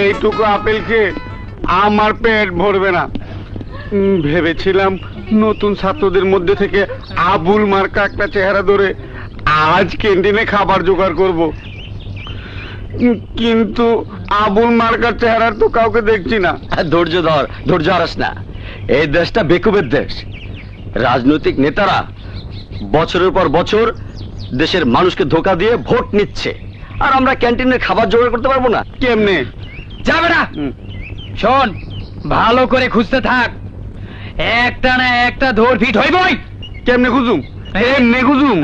এইটুকু আপেল খেয়ে আমার পেট ভরবে না। ভেবেছিলাম নতুন ছাত্রদের মধ্যে থেকে আবুল মার্কা একটা চেহারা ধরে আজ ক্যান্টিনে খাবার জোগাড় করব, কিন্তু আবুল মার্কার চেহারার তো কাউকে দেখছি না। ধৈর্য ধর, ধৈর্য হারাস না। এই দেশটা বেকুবের দেশ। রাজনৈতিক নেতারা বছরের পর বছর দেশের মানুষকে ধোঁকা দিয়ে ভোট নিচ্ছে, আর আমরা ক্যান্টিনের খাবার জোগাড় করতে পারবো না। কেমনে যাবে না? শোন, ভালো করে খুঁজতে থাক, একটা না একটা ধর ফিট হইবই। কেমনে খুঁজুম? এমনে খুঁজুম?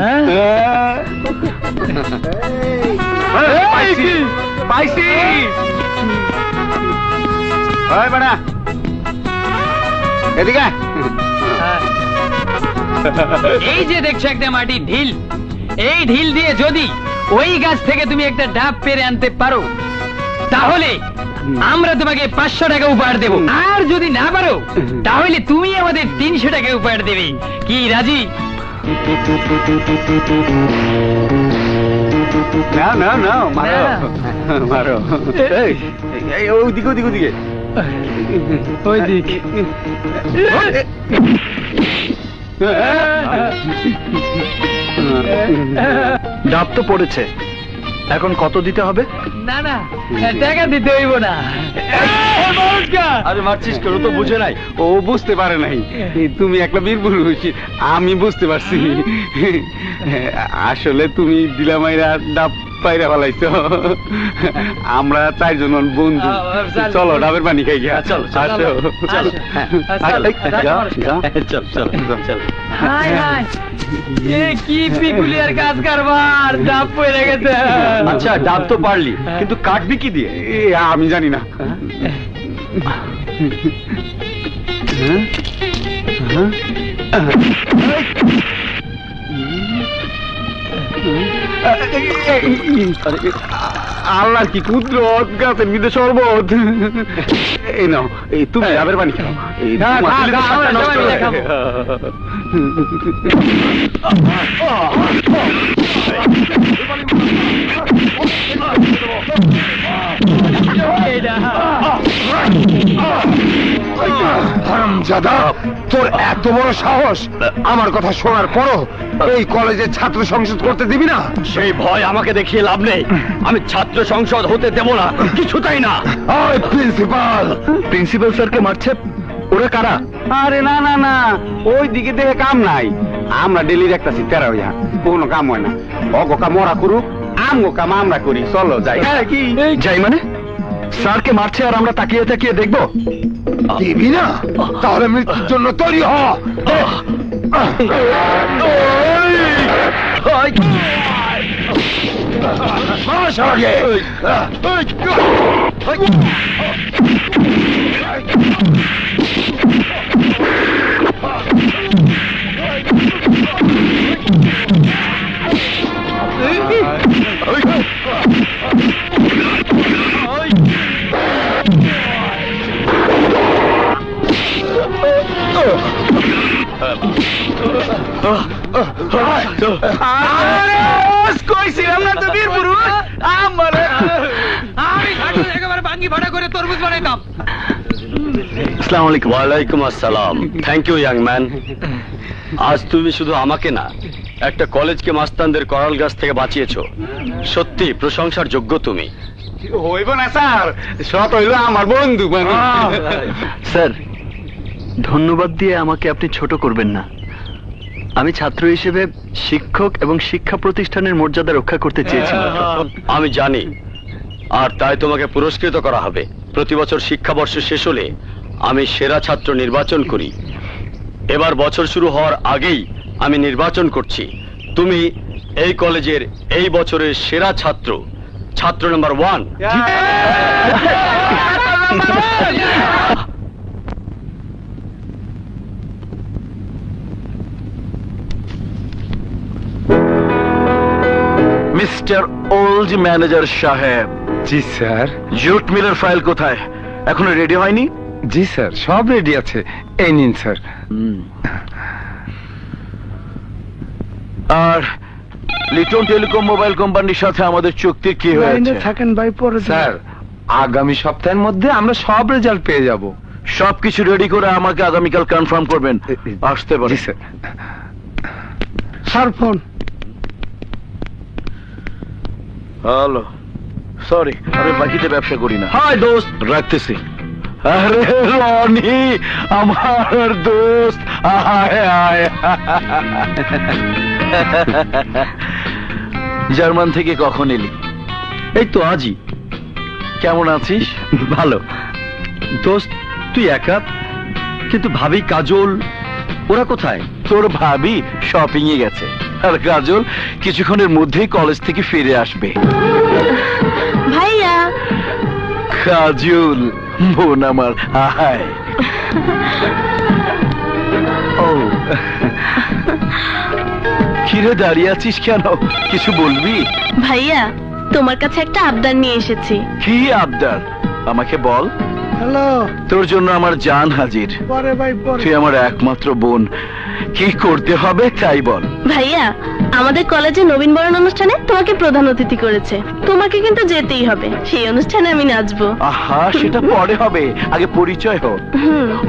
পাইছি। ওই বেটা এদিকে। এই যে দেখছো একটা মাটির ঢিল, এই ঢিল দিয়ে যদি ওই গাছ থেকে তুমি একটা ডাব পেরে আনতে পারো তাহলে আমরা তোমাকে 500 টাকা উপহার দেব, আর যদি না পারো তাহলে তুমি আমাদের 300 টাকা উপহার দেবে। কি রাজি? না না না, মারো মারো। ওদিকে ওদিকে ওদিকে ওই দিক। ডাব তো পড়েছে, এখন কত দিতে হবে? না না, টাকা দিতে হইব না। আরে মারছিস কেন? তো বুঝে নাই। ও বুঝতে পারে নাই, তুমি একটা বীর পুরুষ, আমি বুঝতে পারছি। আসলে তুমি দিলামাইরা ডাব পাইরা ফেলাইছো। আমরা 4 জন বন্ধু, চলো ডাবের পানি খাই গিয়া। চলো কি পিকুলিয়ার কাজ কারবার, ডাব পড়ে গেছে। আচ্ছা ডাব তো পারলি, কিন্তু কাটবি কি দিয়ে? আমি জানি না। আল্লাহ কি কুদরত, গাছের মধ্যে শরবত। এই নাও, এই তুমি ডাবের পানি খাও। হারামজাদা, তোর এত বড় সাহস! আমার কথা শোনার পরও এই কলেজের ছাত্র সংসদ করতে দিবি না? সেই ভয় আমাকে দেখিয়ে লাভ নেই। আমি ছাত্র সংসদ হতে দেব না, কিছুটাই না। প্রিন্সিপাল! প্রিন্সিপাল স্যারকে মারছে, ওরা কারা? আরে না না না, ওই দিকে দেখে কাম নাই। আমরা ডেলি দেখতেছি তেরা হইয়া, কোনো কাম হয় না। অগো কাম ওরা করুক, আমগো কাম আমরা করি। চলো যাই। কি যাই মানে? স্যারকে মারছে আর আমরা তাকিয়ে তাকিয়ে দেখবো? দিবি না? তাহলে মৃত্যুর জন্য তৈরি হ। কইছিলাম না তো বীর পুরুষ, আমি একেবারে ভাঙ্গি ভাড়া করে তরমুজ বানাইতাম। আসসালামু আলাইকুম। ওয়ালাইকুম আসসালাম। Thank you young man. আজ তুমি শুধু আমাকে না, একটা কলেজকে মাস্তানদের করাল গাছ থেকে বাঁচিয়েছো। সত্যি প্রশংসার যোগ্য তুমি। হইব না স্যার, সব হইল আমার বন্ধু। স্যার, ধন্যবাদ দিয়ে আমাকে আপনি ছোট করবেন না। আমি ছাত্র হিসেবে শিক্ষক এবং শিক্ষা প্রতিষ্ঠানের মর্যাদা রক্ষা করতে চেয়েছিলাম। আমি জানি, আর তাই তোমাকে পুরস্কৃত করা হবে। প্রতি বছর শিক্ষাবর্ষ শেষ হলে আমি সেরা ছাত্র নির্বাচন করি। এবার বছর শুরু হওয়ার আগেই আমি নির্বাচন করছি। তুমি এই কলেজের এই বছরের সেরা ছাত্র, ছাত্র নাম্বার 1। মিস্টার ওল্ড ম্যানেজার সাহেব। জি স্যার। জুট মিলের ফাইল কোথায়? এখনো রেডি হয়নি? জি স্যার, সব রেডি আছে। এই নিন স্যার। আর লিটন টেলিকম মোবাইল কোম্পানির সাথে আমাদের চুক্তির কি হয়েছে? থাকেন ভাই, পরে স্যার আগামী সপ্তাহের মধ্যে আমরা সব রেজাল্ট পেয়ে যাব। সবকিছু রেডি করে আমাকে আগামীকাল কনফার্ম করবেন। আসতে পারি? Sir. Sir phone. Hello, sorry, আমি বাকিতে ব্যবসা করি না। হাই দোস্ত। রাখতেছি। আরে রনি, আমার দোস্ত, আয় আয়। জার্মান থেকে কখন এলি? এই তো আজই। কেমন আছিস? ভালো। দোস্ত তুই একা, কিন্তু ভাবি কাজল ওরা কোথায়? তোর ভাবি শপিং এ গেছে, আর কাজল কিছুক্ষণের মধ্যেই কলেজ থেকে ফিরে আসবে। ভাইয়া, কাজল বোন আমার, আয়। ও কিরে দাঁড়িয়ে আছিস কেন? কিছু বলবি? ভাইয়া তোমার কাছে একটা আবদার নিয়ে এসেছি। কি আবদার? আমাকে বল। হ্যালো, তোর জন্য আমার জান হাজির। পরে ভাই, পরে। তুই আমার একমাত্র বোন, কি করতে হবে তাই বল। ভাইয়া, আমাদের কলেজে নবীনবরণ অনুষ্ঠানে তোমাকে প্রধান অতিথি করেছে, তোমাকে কিন্তু যেতেই হবে। সেই অনুষ্ঠানে আমি নাচবো। আহা, সেটা পরে হবে, আগে পরিচয় হোক।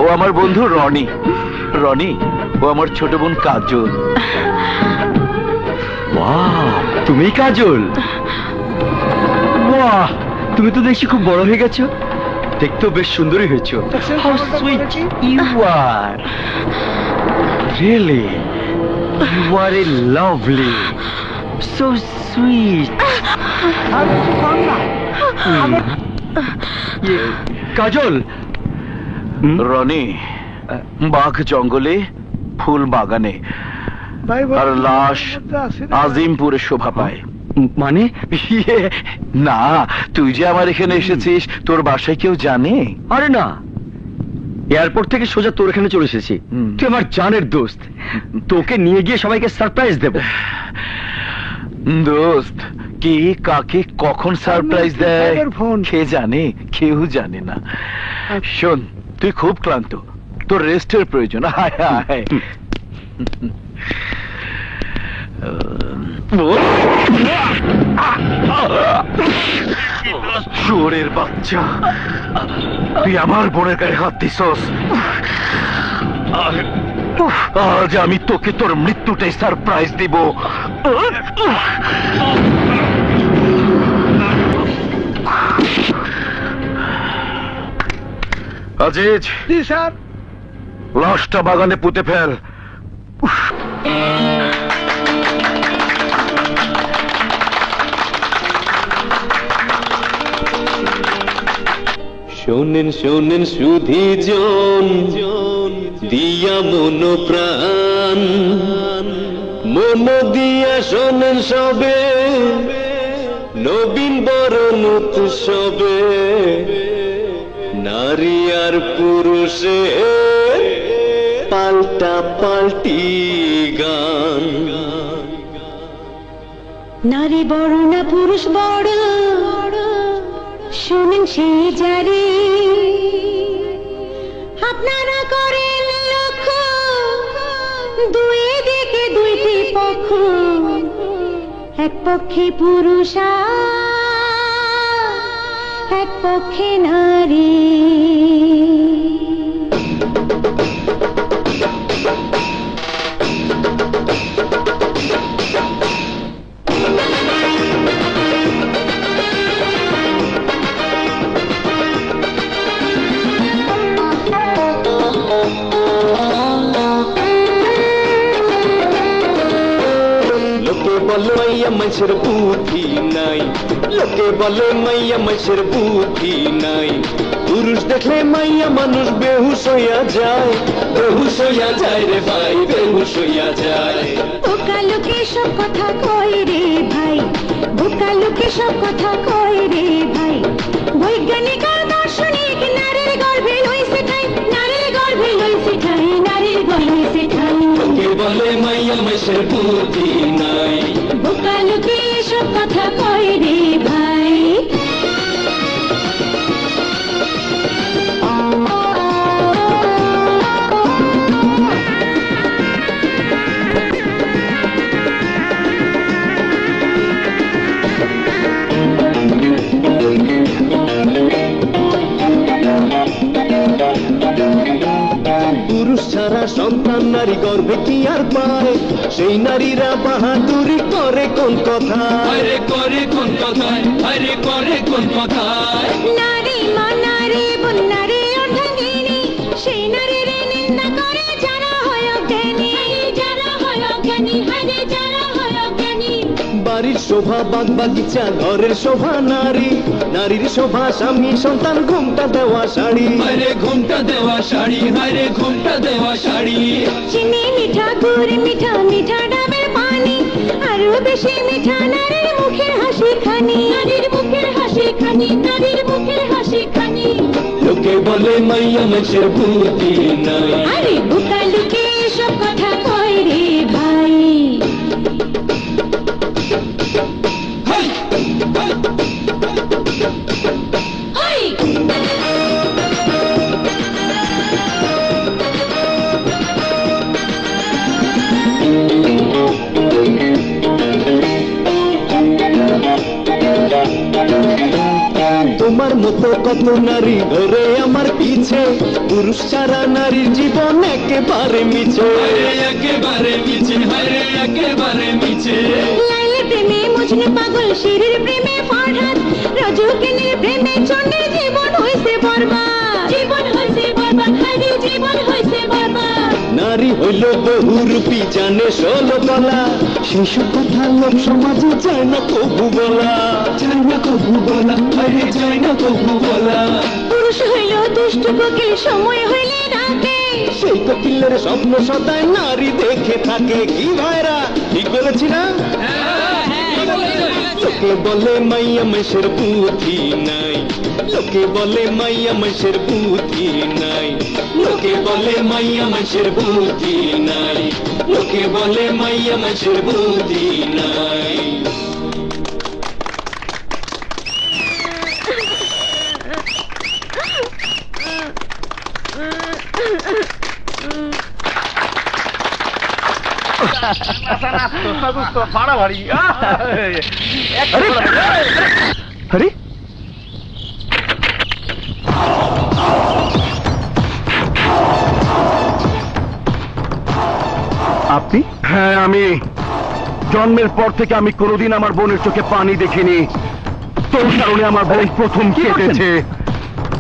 ও আমার বন্ধু রনি। রনি, ও আমার ছোট বোন কাজল। বাহ, তুমি কাজল? বাহ, তুমি তো দেখছি খুব বড় হয়ে গেছো। দেখতেও বেশ সুন্দরী হয়েছো। How sweet you are. Really, you are a lovely, so sweet. কাজল। রনি, বাঘ জঙ্গলে, ফুল বাগানে, আর লাশ আজিমপুরে শোভা পায়। মানে? না, তুই যে আমার এখানে এসেছিস, তোর বাসায় কেউ জানে? আরে না, এয়ারপোর্ট থেকে সোজা তোর এখানে চলে এসেছি। তুই আমার জানের দোস্ত, তোকে নিয়ে গিয়ে সবাইকে সারপ্রাইজ দেব। দোস্ত, কে কাকে কখন সারপ্রাইজ দেয় কে জানে? কেউ জানে না। শোন, তুই খুব ক্লান্ত, তোর রেস্টের প্রয়োজন। হায় হায়। চোরের বাচ্চা, তুই আমার বোনের গায়ে হাত দিছস। আজ আমি তোকে তোর মৃত্যুটাই সারপ্রাইজ দিব। আজিজ। জি স্যার। লাশটা বাগানে পুঁতে ফেল। শোনেন শোনেন সুধী জন, দিয়া মন প্রাণ, মন দিয়া শোনেন সবে, নবীন বরণ উৎসবে, নারী আর পুরুষের পাল্টা পাল্টি গান। নারী বড় না পুরুষ বড়, শুনেন সে জারি, আপনারা করেন লক্ষ্য, দুই দিকে দুইটি পক্ষ, এক পক্ষে পুরুষ এক পক্ষে নারী। বলে মাইয়া মানুষের বুদ্ধি নাই, লোকে বলে মাইয়া মানুষের বুদ্ধি নাই, পুরুষ দেখলে মাইয়া মানুষ বেহুশ হইয়া যায়, বেহুশ হইয়া যায় রে ভাই, বেহুশ হইয়া যায়। বোকা লোকে সব কথা কয় রে ভাই, বোকা লোকে সব কথা কয় রে ভাই, বৈজ্ঞানিক আর দার্শনিক নারীর গর্ভে লইছে ঠাই, নারীর গর্ভে লইছে ঠাই, নারীর গর্ভে লইছে ঠাই। লোকে বলে মাইয়া মানুষের বুদ্ধি নাই, বোকা লোকে সব কথা কয় রে ভাই। ছাড়া সন্তান নারী গর্ভে কি আর পায়? সেই নারীরা বাহাদুরি করে কোন কথায়? করে কোন কথায়? করে কোন কথায়? নারী মা নারী বোন নারী অর্ধাঙ্গিনী, সেই নারীর নিন্দা করে যারা হয় অজ্ঞানী, যারা হয় অজ্ঞানী, হারে যারা হয় অজ্ঞানী। বাড়ির শোভা বাগ বাগিচা, ঘরের শোভা নারী, নারীর শোভা স্বামী সন্তান ঘুমটা দেওয়া শাড়ি, ঘুমটা দেওয়া শাড়ি, ঘুমটা দেওয়া শাড়ি। চিনি মিঠা গুড় মিঠা মিঠা ডাবের পানি, আরো বেশি মিঠা নারীর মুখের হাসি খানি, নারীর মুখের হাসি খানি, নারীর মুখের হাসি খানি। লোকে বলে মাইয়া মানুষের বুদ্ধি নাই, আরে বুকা লুকে এসব কথা কয় রে ভাই। তোমার মতো কত নারী ধরে আমার পিছে, পুরুষ ছাড়া নারীর জীবন একেবারে মিছে, একেবারে মিছে, একেবারে মিছে। লাইলে প্রেমে মজনু পাগল, শিরির প্রেমে ফরহাদ, রজকিনীর প্রেমে চন্ডীর জীবন হইছে বরবাদ, জীবন হইছে বরবাদ, হারি জীবন হইছে বরবাদ। নারী হইল বহুরূপী জানে 16 তলা, সেসব কথা লোক সমাজে যায় না কবু বলা, যায় না কবু বলা, যায় না কবু বলা। পুরুষ হইল দুষ্ট কোকিল, সময় হইলে ডাকে, সেই কোকিলের স্বপ্ন সদায় নারী দেখে থাকে। কি ভাইরা ঠিক বলেছি না? লোকে বলে মাইয়া মেশের বুদ্ধি নাই, লোকে বলে মাইয়া মেশের বুদ্ধি নাই, লোকে বলে মাইয়া মেশের বুদ্ধি নাই, লোকে বলে মাইয়া মেশের বুদ্ধি নাই। আরে আপনি? হ্যাঁ আমি। জন্মের পর থেকে আমি কোনোদিন আমার বোনের চোখে পানি দেখিনি। তোর কারণে আমার বোন প্রথম কেটেছে,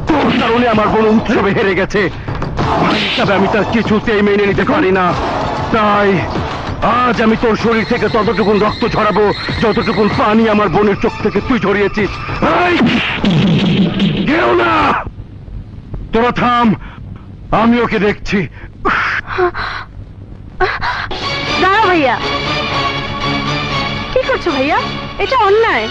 তোর কারণে আমার বোন উৎসবে হেরে গেছে। ভাই হিসাবে আমি তার কিছুতেই মেনে নিতে পারি না। তাই আজ আমি তোর শরীর থেকে ততটুকুন রক্ত ঝরাবো যতটুকুন পানি আমার বোনের চোখ থেকে তুই ঝরিয়েছিস। এই, কেউ না, তোরা থাম, আমি ওকে দেখছি। দাঁড়া ভাইয়া, কি করছো ভাইয়া? এটা অন্যায়।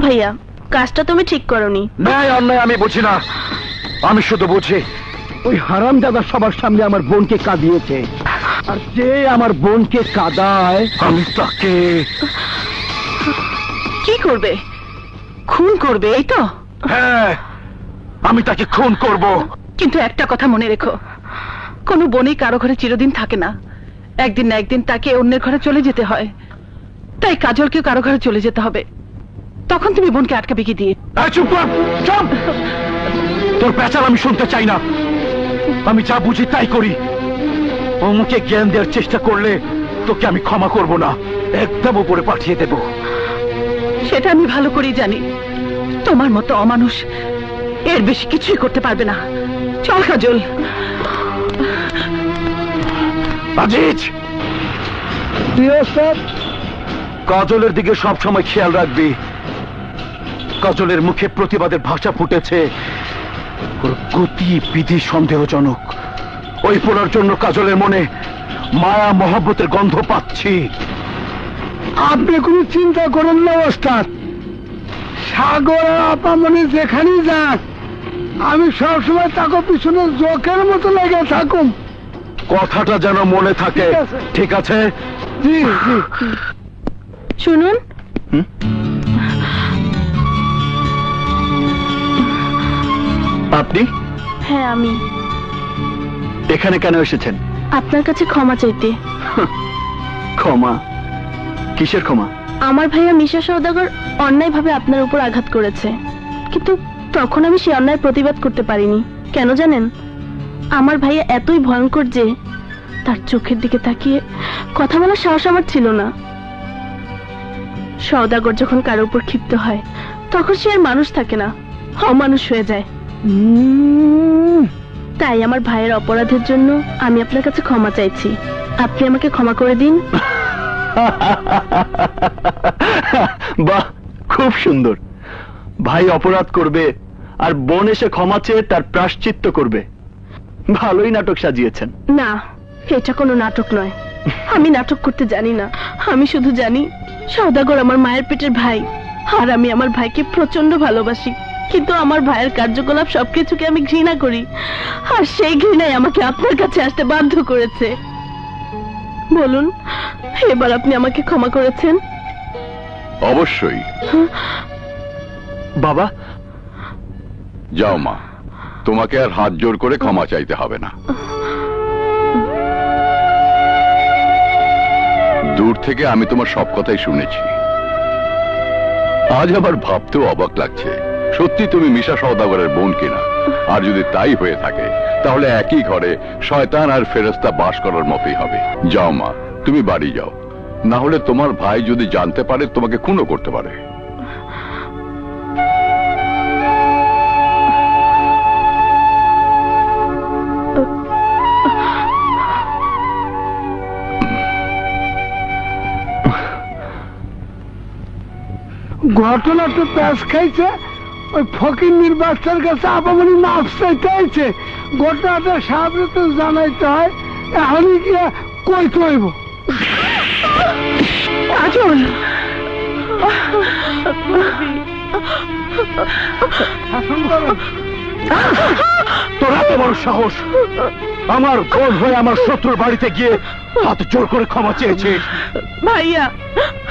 ভাইয়া, কাজটা তুমি ঠিক করোনি। ন্যায় অন্যায় আমি বুঝি না, আমি শুধু বুঝি ওই হারামজাদা সবার সামনে আমার বোনকে কাঁদিয়েছে, আর যে আমার বোনকে কাঁদায় আমি তাকে কি করবে? খুন করবে, এই তো? হ্যাঁ, আমি তাকে খুন করব। কিন্তু একটা কথা মনে রেখো, কোনো বোনই কারো ঘরে চিরদিন থাকে না। একদিন না একদিন তাকে অন্যের ঘরে চলে যেতে হয়। তাই কাজলকেও কারো ঘরে চলে যেতে হবে। তখন তুমি বোনকে আটকাবে কি দিয়ে? চুপ কর, চুপ। তোর পেঁচাল আমি শুনতে চাই না। আমি যা বুঝি তাই করি। অমুকে জ্ঞান দেওয়ার চেষ্টা করলে তোকে আমি ক্ষমা করব না, একদম উপরে পাঠিয়ে দেব। সেটা আমি ভালো করেই জানি। তোমার মতো অমানুষ এর বেশি কিছুই করতে পারবে না। চল কাজল। আজিজ, কাজলের দিকে সবসময় খেয়াল রাখবি। কাজলের মুখে প্রতিবাদের ভাষা ফুটেছে, ওর গতি বিধি সন্দেহজনক। ওই পোলার জন্য কাজলের মনে মায়া মহব্বতের গন্ধ পাচ্ছি। আপনি কোনো চিন্তা করেন না ওস্তাদ। সাগর আর আপামনি যেখানেই যাক, আমি সবসময় তাকে পিছনে জোকের মতো লেগে থাকুম। কথাটা যেন মনে থাকে, ঠিক আছে? জি জি। শুনুন, আপনি? হ্যাঁ আমি। এখানে কেন এসেছেন? আপনার কাছে ক্ষমা চাইতে। ক্ষমা? কিসের ক্ষমা? আমার ভাইয়া মিশা সওদাগর অন্যায়ভাবে আপনার উপর আঘাত করেছে, কিন্তু তখন আমি সে অন্যায় প্রতিবাদ করতে পারিনি। কেন জানেন? আমার ভাইয়া এতই ভয়ঙ্কর যে তার চোখের দিকে তাকিয়ে কথা বলার সাহস আমার ছিল না। সওদাগর যখন কারোর উপর ক্ষিপ্ত হয় তখন সে আর মানুষ থাকে না, অমানুষ হয়ে যায়। তাই আমার ভাইয়ের অপরাধের জন্য আমি আপনার কাছে ক্ষমা চাইছি। আপনি আমাকে ক্ষমা করে দিন। বাহ, খুব সুন্দর। ভাই অপরাধ করবে আর বোন এসে ক্ষমা চেয়ে তার প্রায়শ্চিত্ত করবে। ভালোই নাটক সাজিয়েছেন। না, এটা কোনো নাটক নয়। আমি নাটক করতে জানি না। আমি শুধু জানি সওদাগর আমার মায়ের পেটের ভাই, আর আমি আমার ভাইকে প্রচন্ড ভালোবাসি। কিন্তু আমার ভাইয়ের কার্যকলাপ সবকিছুকে আমি ঘৃণা করি, আর সেই ঘৃণাই আমাকে আপনার কাছে আসতে বাধ্য করেছে। বলুন, এবার আপনি আমাকে ক্ষমা করেছেন? অবশ্যই। বাবা, যাও মা, তোমাকে আর হাত জোর করে ক্ষমা চাইতে হবে না। দূর থেকে আমি তোমার সব কথাই শুনেছি। আজ আবার ভাবতেও অবাক লাগছে, সত্যি তুমি মিশা সওদাগরের বোন কিনা। আর যদি তাই হয়ে থাকে তাহলে একই ঘরে শয়তান আর ফেরেশতা বাস করার মতোই হবে। যাও মা, তুমি বাড়ি যাও, না হলে তোমার ভাই যদি জানতে পারে তোমাকে খুনও করতে পারে। ঘটনা তো প্যাস খাইছে, ওই ফকির নির্বাচনের কাছে আপামনি মাফ চাইতে হয়েছে। ঘটনাটা সাহেবরে তো জানাইতে হয়, এখনই গিয়ে কই কইব। কাজল, তোর এত বড় সাহস, আমার বোন হয়ে আমার শত্রুর বাড়িতে গিয়ে হাত জোর করে ক্ষমা চেয়েছিস? ভাইয়া,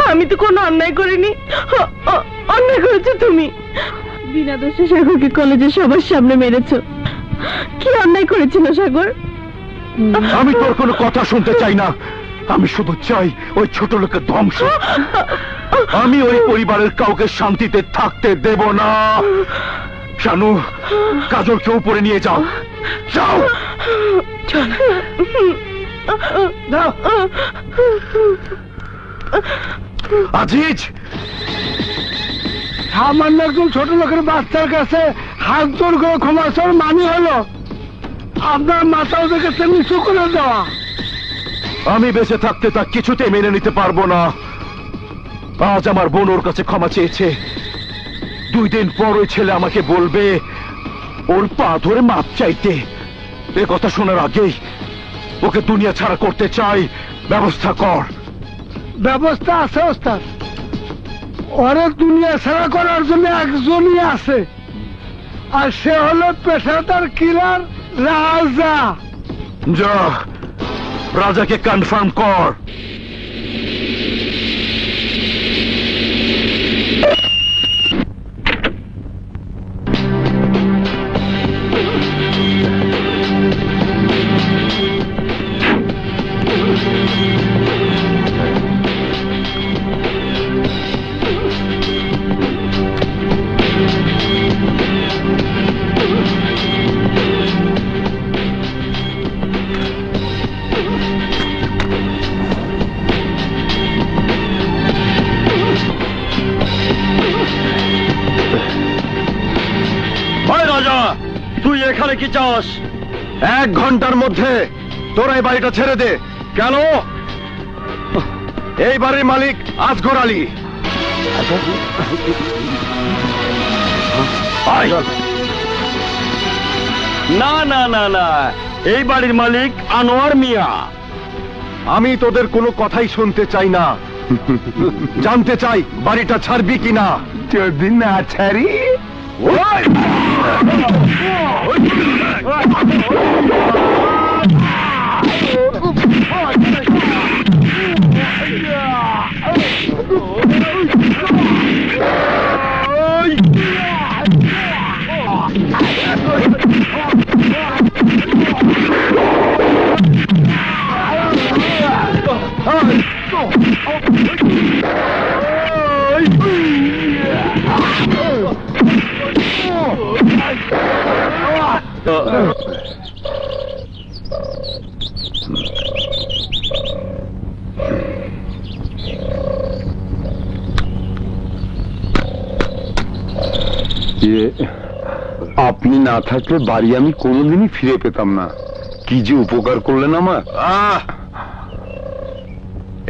আমি তো কোনো অন্যায় করিনি। অন্যায় করেছো তুমি। বিনা দোষে সাগরকে কলেজে সবার সামনে মেরেছো। কি অন্যায় করেছিল সাগর? আমি তোর কোনো কথা শুনতে চাই না। আমি শুধু চাই ওই ছোট লোকের ধ্বংস। আমি ওই পরিবারের কাউকে শান্তিতে থাকতে দেব না। শানু, কাজলকে উপরে নিয়ে যাও। যাও। আজিজ, সামান্য একজন ছোট লোকের বাচ্চার কাছে হাত জোর করে ক্ষমা চাওয়ার মানে হলো আপনার মাথা ওদের কাছে নিচু করে দেওয়া। আমি বেঁচে থাকতে তা কিছুতেই মেনে নিতে পারবো না। আজ আমার বোন ওর কাছে ক্ষমা চেয়েছে, 2 দিন পর ওই ছেলে আমাকে বলবে ওর পা ধরে মাপ চাইতে। এ কথা শোনার আগেই ওকে দুনিয়া ছাড়া করতে চাই। ব্যবস্থা কর। ব্যবস্থা আছে ওস্তাদ, ওরে দুনিয়া ছাড়া করার জন্য একজনই আছে, আর সে হলো পেশাদার কিলার রাজা। যা, রাজাকে কনফার্ম কর। তুই এখানে কি চাস? 1 ঘন্টার মধ্যে তোরা এই বাড়িটা ছেড়ে দে। কেন? এই বাড়ির মালিক আসগর আলী। না না না না, এই বাড়ির মালিক আনোয়ার মিয়া। আমি তোদের কোনো কথাই শুনতে চাই না। জানতে চাই বাড়িটা ছাড়বি কিনা। যদি না ছাড়ি আপনি না থাকলে বাড়ি আমি কোনোদিনই ফিরে পেতাম না। কি যে উপকার করলেন আমার।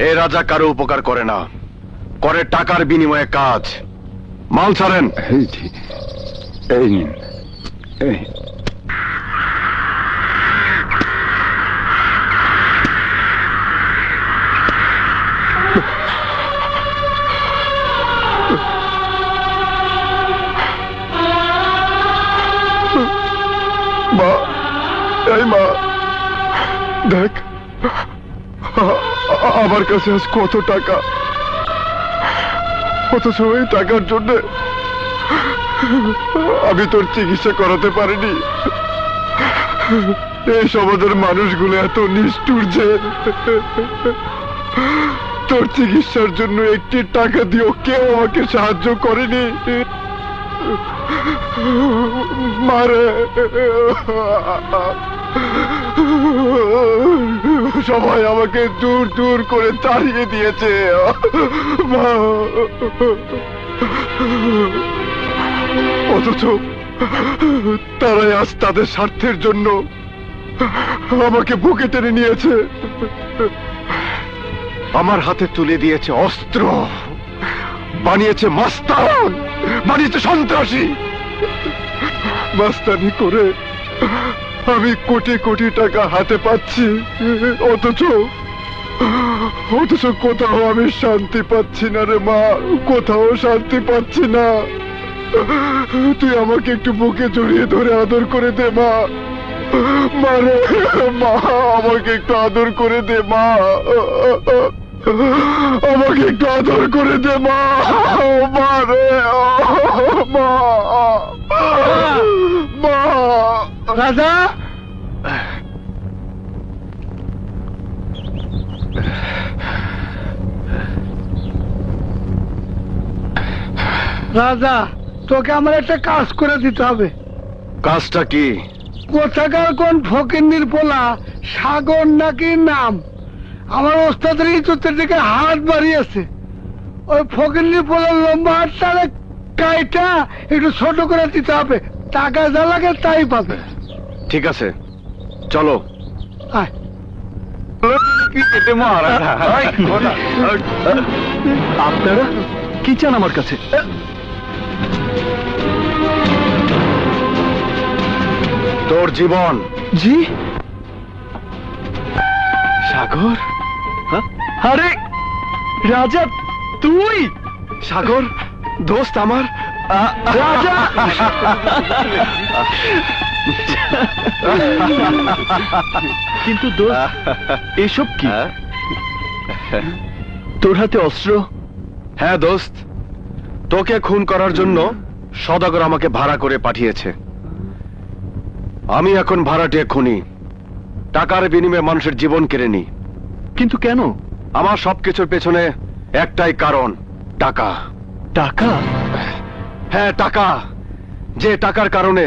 এ রাজা কারো উপকার করে না, করে টাকার বিনিময়ে কাজ। মাল ছাড়েন। এই নিন। মা, এই মা, দেখ আমার কাছে আজ কত টাকা, অথচ এই টাকার জন্য আমি তোর চিকিৎসা করাতে পারিনি। এই সমাজের মানুষগুলো এত নিষ্ঠুর যে তোর চিকিৎসার জন্য একটি টাকা দিয়েও কেউ আমাকে সাহায্য করেনি। মারে, সবাই আমাকে দূর দূর করে তাড়িয়ে দিয়েছে। অথচ তারাই আজ তাদের স্বার্থের জন্য আমাকে বুকে টেনে নিয়েছে, আমার হাতে তুলে দিয়েছে অস্ত্র, বানিয়েছে মাস্তান, বানিয়েছে সন্ত্রাসী। মাস্তানি করে আমি কোটি কোটি টাকা হাতে পাচ্ছি, অথচ কোথাও আমি শান্তি পাচ্ছি না রে মা, কোথাও শান্তি পাচ্ছি না। তুই আমাকে একটু বুকে জড়িয়ে ধরে আদর করে দে মা। মারে মা, আমাকে একটু আদর করে দে মা, আমাকে একটু আদর করে দে মা। মারে মা, মা। রাজা, রাজা, তোকে আমার একটা কাজ করে দিতে হবে। কাজটা কি? কোথাকার কোন ফকিন্নির পোলা সাগর নাকি নাম, আমার ওস্তাদের ইজ্জতের দিকে হাত বাড়িয়েছে। ওই ফকিন্নির পোলার লম্বা হাতটা কাইটা একটু ছোট করে দিতে হবে, টাকা যা লাগে তাই পাবে। ঠিক আছে, চলো। আয়। আপনারা কি চান আমার কাছে? তোর জীবন। জি সাগর? আরে রাজা, তুই? সাগর দোস্ত আমার। রাজা, কিন্তু দোস্ত এসব কি? তোর হাতে অস্ত্র? হ্যাঁ দোস্ত, তোকে খুন করার জন্য সওদাগর আমাকে ভাড়া করে পাঠিয়েছে। আমি এখন ভাড়াটিয়া খুনি, টাকার বিনিময়ে মানুষের জীবন কেড়ে নি। কিন্তু কেন? আমার সবকিছুর পেছনে একটাই কারণ, টাকা। টাকা? হ্যাঁ টাকা। যে টাকার কারণে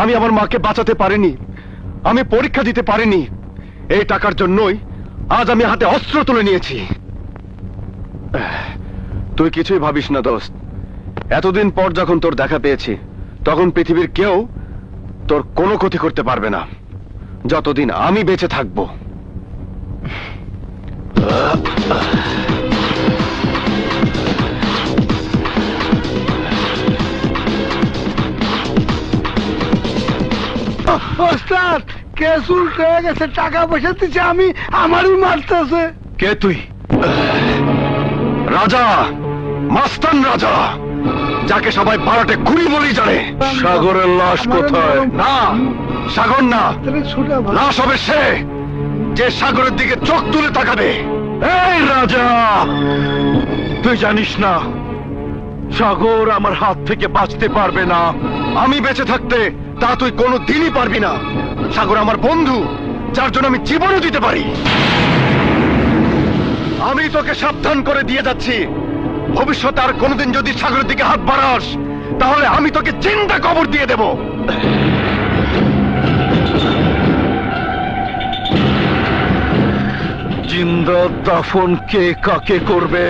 আমি আমার মাকে বাঁচাতে পারিনি, আমি পরীক্ষা দিতে পারিনি, এই টাকার জন্যই আজ আমি হাতে অস্ত্র তুলে নিয়েছি। তুই কিছুই ভাবিস না দোস্ত, এতদিন পর যখন তোর দেখা পেয়েছি তখন পৃথিবীর কেউ তোর কোনো ক্ষতি করতে পারবে না, যতদিন আমি বেঁচে থাকবো। ওস্তাদ, কেস উল্টে গেছে, টাকা পয়সা দিচ্ছে, আমি আমারই মারতেছে। কে তুই? রাজা, মাস্তান রাজা, যাকে সবাই ভাড়াটে খুনি বলেই জানে। সাগরের লাশ কোথায়? না, সাগর না, লাশ হবে সে যে সাগরের দিকে চোখ তুলে তাকাবে। এই রাজা, তুই জানিস না সাগর আমার হাত থেকে বাঁচতে পারবে না। আমি বেঁচে থাকতে তা তুই কোনো দিনই পারবি না। সাগর আমার বন্ধু, যার জন্য আমি জীবনও দিতে পারি। আমি তোকে সাবধান করে দিয়ে যাচ্ছি, ভবিষ্যতে আর কোনোদিন যদি সাগরের দিকে হাত বাড়াস তাহলে আমি তোকে জিন্দা কবর দিয়ে দেব। জিন্দা দাফন কে কাকে করবে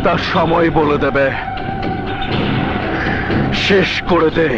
তার সময় বলে দেবে। শেষ করে দে।